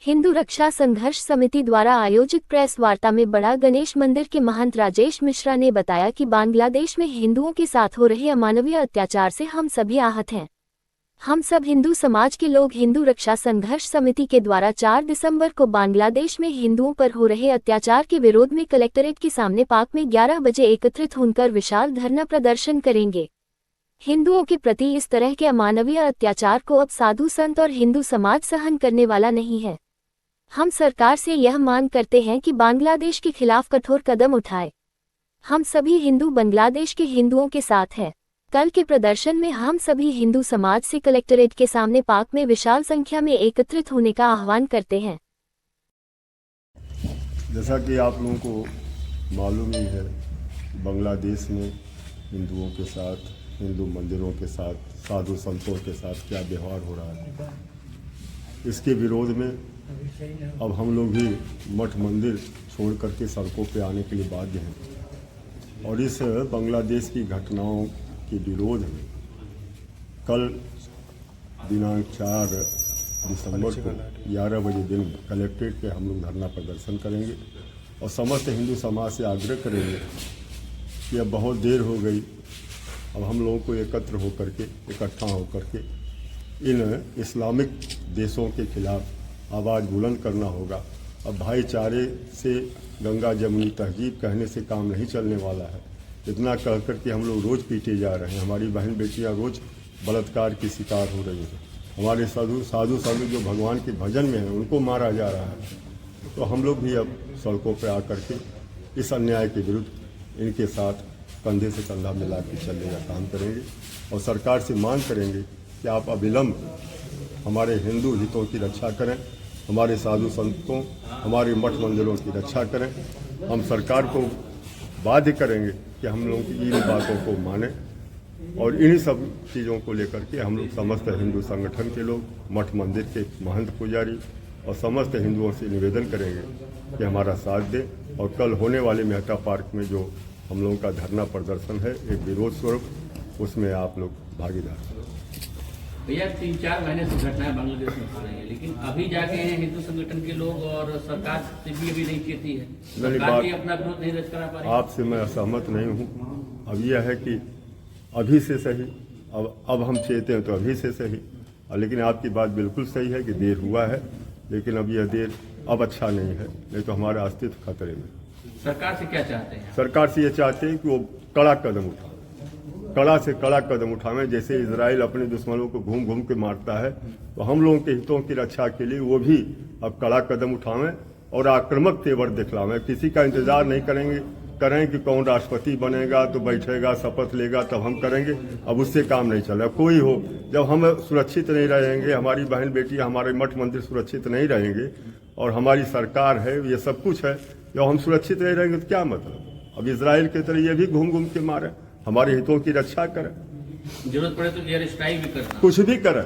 हिंदू रक्षा संघर्ष समिति द्वारा आयोजित प्रेस वार्ता में बड़ा गणेश मंदिर के महंत राजेश मिश्रा ने बताया कि बांग्लादेश में हिंदुओं के साथ हो रहे अमानवीय अत्याचार से हम सभी आहत हैं। हम सब हिंदू समाज के लोग हिंदू रक्षा संघर्ष समिति के द्वारा 4 दिसंबर को बांग्लादेश में हिंदुओं पर हो रहे अत्याचार के विरोध में कलेक्ट्रेट के सामने पार्क में 11 बजे एकत्रित होकर विशाल धरना प्रदर्शन करेंगे। हिंदुओं के प्रति इस तरह के अमानवीय अत्याचार को अब साधु संत और हिंदू समाज सहन करने वाला नहीं है। हम सरकार से यह मांग करते हैं कि बांग्लादेश के खिलाफ कठोर कदम उठाए। हम सभी हिंदू बांग्लादेश के हिंदुओं के साथ हैं। कल के प्रदर्शन में हम सभी हिंदू समाज से कलेक्ट्रेट के सामने पार्क में विशाल संख्या में एकत्रित होने का आह्वान करते हैं। जैसा कि आप लोगों को मालूम ही है, बांग्लादेश में हिंदुओं के साथ, हिंदू मंदिरों के साथ, साधु संतों के साथ क्या व्यवहार हो रहा है। इसके विरोध में अब हम लोग भी मठ मंदिर छोड़ करके सड़कों पे आने के लिए बाध्य हैं। और इस बांग्लादेश की घटनाओं के विरोध में कल दिनांक 4 दिसंबर को 11 बजे दिन कलेक्ट्रेट पे हम लोग धरना प्रदर्शन करेंगे और समस्त हिंदू समाज से आग्रह करेंगे कि अब बहुत देर हो गई, अब हम लोगों को एकत्र होकर के, इकट्ठा होकर के इन इस्लामिक देशों के खिलाफ आवाज़ बुलंद करना होगा। अब भाईचारे से गंगा जमुनी तहजीब कहने से काम नहीं चलने वाला है। इतना कह कर के हम लोग रोज़ पीटे जा रहे हैं, हमारी बहन बेटियां रोज़ बलात्कार की शिकार हो रही हैं, हमारे साधु संत जो भगवान के भजन में हैं उनको मारा जा रहा है। तो हम लोग भी अब सड़कों पर आकर के इस अन्याय के विरुद्ध इनके साथ कंधे से कंधा मिला के चलने का काम करेंगे और सरकार से मांग करेंगे कि आप अविलंब हमारे हिंदू हितों की रक्षा करें, हमारे साधु संतों, हमारे मठ मंदिरों की रक्षा करें। हम सरकार को बाध्य करेंगे कि हम लोगों की इन बातों को मानें और इन्हीं सब चीज़ों को लेकर के हम लोग समस्त हिंदू संगठन के लोग, मठ मंदिर के महंत पुजारी और समस्त हिंदुओं से निवेदन करेंगे कि हमारा साथ दें और कल होने वाले मेहता पार्क में जो हम लोगों का धरना प्रदर्शन है एक विरोध स्वरूप, उसमें आप लोग भागीदार हैं। भैया 3-4 महीने से घटनाएं बांग्लादेश में हो रही है, लेकिन अभी जाके हिंदू संगठन के लोग और सरकार से भी अभी नहीं कहती है, सरकार भी अपना विरोध नहीं दर्ज करा पा रही। आपसे मैं असहमत नहीं हूँ। अब यह है कि अभी से सही, अब हम चाहते हैं तो अभी से सही, लेकिन आपकी बात बिल्कुल सही है कि देर हुआ है, लेकिन अब यह देर अब अच्छा नहीं है, नहीं तो हमारा अस्तित्व खतरे में। सरकार से क्या चाहते हैं? सरकार से ये चाहते हैं कि वो कड़ा कदम उठाए, कड़ा से कड़ा कदम उठावें। जैसे इजराइल अपने दुश्मनों को घूम घूम के मारता है, तो हम लोगों के हितों की रक्षा के लिए वो भी अब कड़ा कदम उठावें और आक्रामक तेवर दिखलावें। किसी का इंतजार नहीं करें कि कौन राष्ट्रपति बनेगा तो बैठेगा, शपथ लेगा तब हम करेंगे। अब उससे काम नहीं चल रहा। कोई हो, जब हम सुरक्षित नहीं रहेंगे, हमारी बहन बेटी, हमारे मठ मंदिर सुरक्षित नहीं रहेंगे और हमारी सरकार है, ये सब कुछ है, जब हम सुरक्षित नहीं रहेंगे तो क्या मतलब। अब इजराइल की तरह ये भी घूम घूम के मारे, हमारे हितों की रक्षा करें, जरूरत पड़े तो एयर स्ट्राइक भी करें, कुछ भी करें।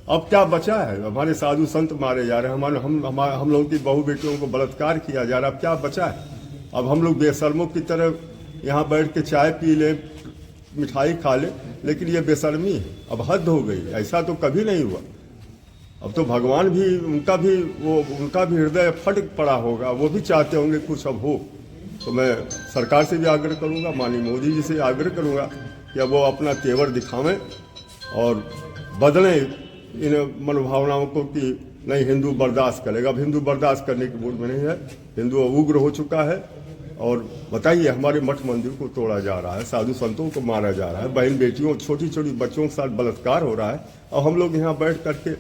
अब क्या बचा है? हमारे साधु संत मारे जा रहे हैं, हम लोगों की बहू बेटियों को बलात्कार किया जा रहा है। अब क्या बचा है? अब हम लोग बेशर्मों की तरह यहाँ बैठ के चाय पी ले, मिठाई खा ले, लेकिन ये बेशर्मी है। अब हद हो गई, ऐसा तो कभी नहीं हुआ। अब तो भगवान भी, उनका भी हृदय फट पड़ा होगा, वो भी चाहते होंगे कुछ अब हो। तो मैं सरकार से भी आग्रह करूंगा, माननीय मोदी जी से आग्रह करूंगा कि अब वो अपना तेवर दिखावें और बदलें इन मनोभावनाओं को कि नहीं हिंदू बर्दाश्त करेगा। अब हिंदू बर्दाश्त करने की मूड में नहीं है, हिंदू उग्र हो चुका है। और बताइए, हमारे मठ मंदिर को तोड़ा जा रहा है, साधु संतों को मारा जा रहा है, बहन बेटियों, छोटी छोटी बच्चों के साथ बलात्कार हो रहा है, और हम लोग यहाँ बैठ करके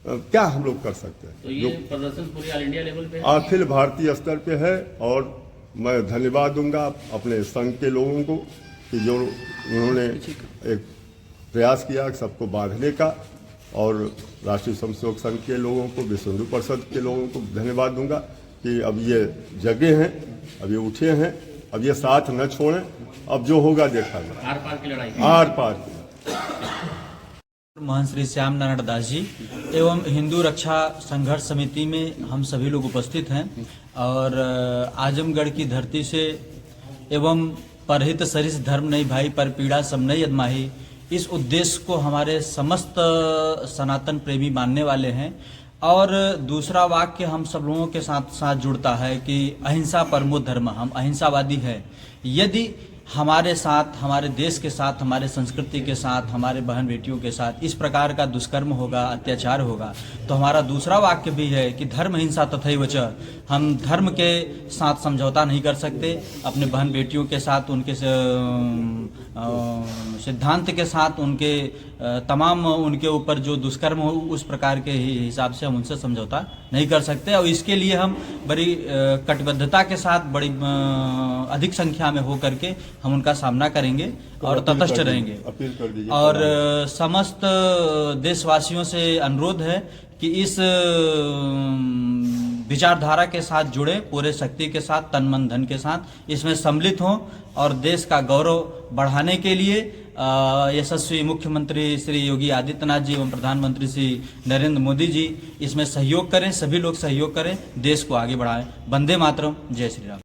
क्या हम लोग कर सकते हैं? तो ये प्रदर्शन पूरी ऑल इंडिया लेवल पे, अखिल भारतीय स्तर पे है। और मैं धन्यवाद दूंगा अपने संघ के लोगों को कि जो उन्होंने एक प्रयास किया सबको बांधने का, और राष्ट्रीय स्वयंसेवक संघ के लोगों को, विश्व हिंदू परिषद के लोगों को धन्यवाद दूंगा कि अब ये जगे हैं, अब ये उठे हैं, अब ये साथ न छोड़ें। अब जो होगा देखा जाए, आर पार की लड़ाई, आर पार की। महंत श्री श्याम नारायण दास जी एवं हिंदू रक्षा संघर्ष समिति में हम सभी लोग उपस्थित हैं और आजमगढ़ की धरती से एवं परहित सरिस धर्म नहीं भाई, पर पीड़ा सब नहीं अदमाही, इस उद्देश्य को हमारे समस्त सनातन प्रेमी मानने वाले हैं और दूसरा वाक्य हम सब लोगों के साथ साथ जुड़ता है कि अहिंसा परमो धर्म, हम अहिंसावादी है। यदि हमारे साथ, हमारे देश के साथ, हमारे संस्कृति के साथ, हमारे बहन बेटियों के साथ इस प्रकार का दुष्कर्म होगा, अत्याचार होगा, तो हमारा दूसरा वाक्य भी है कि धर्म हिंसा तथैव च, हम धर्म के साथ समझौता नहीं कर सकते। अपने बहन बेटियों के साथ, उनके सिद्धांत के साथ, उनके तमाम उनके ऊपर जो दुष्कर्म हो उस प्रकार के हिसाब से हम उनसे समझौता नहीं कर सकते। और इसके लिए हम बड़ी कटिबद्धता के साथ, बड़ी अधिक संख्या में हो करके हम उनका सामना करेंगे और तटस्थ रहेंगे। अपील कर दीजिए। और समस्त देशवासियों से अनुरोध है कि इस विचारधारा के साथ जुड़े, पूरे शक्ति के साथ, तन मन धन के साथ इसमें सम्मिलित हों और देश का गौरव बढ़ाने के लिए यशस्वी मुख्यमंत्री श्री योगी आदित्यनाथ जी एवं प्रधानमंत्री श्री नरेंद्र मोदी जी इसमें सहयोग करें, सभी लोग सहयोग करें, देश को आगे बढ़ाएं। वंदे मातरम, जय श्री राम।